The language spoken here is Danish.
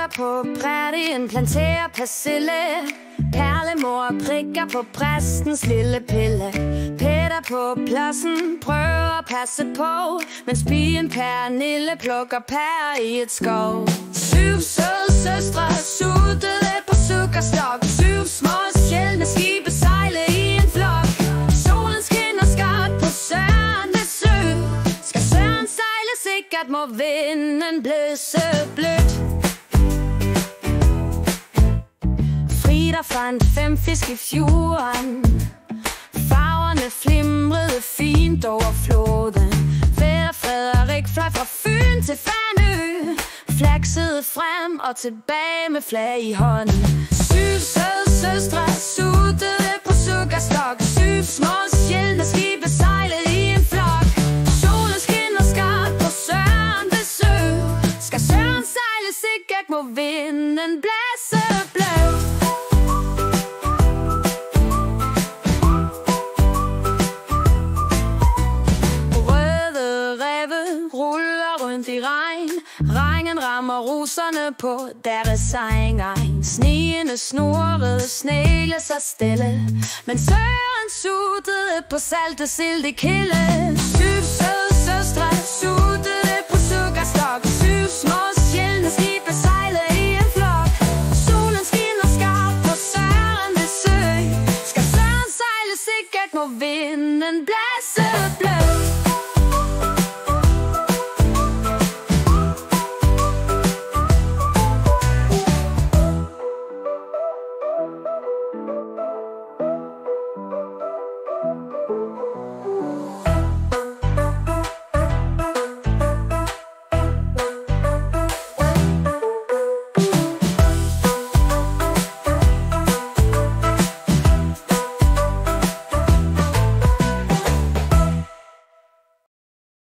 Peter på prædien planterer persille. Perlemor prikker på præstens lille pille. Peter på pladsen prøver at passe på, mens pigen Pernille plukker pærer i et skov. 7 søde søstre suttede på sukkerstok. 7 små sjældne skibe sejle i en flok. Solen skinner skarpt på Sørens sø. Skal Søren sejle sikkert, må vinden blæse blødt. Frida fandt 5 fisk i fjorden. Farverne flimrede fint over floden. Fætter Frederik fløj fra Fyn til Fanø. Flaksede frem og tilbage med flag i hånden. 7 søde søstre suttede på sukkerstok. 7 små sjældne skibe sejlede i en flok. Solen skinner skarpt på Sørens sø. Skal Søren sejle sikkert, må vinden blæse blødt. Regnen rammer roserne på deres egen. Snigende snurrede snegle sig stille, men Søren suttede på salte sild i kilde.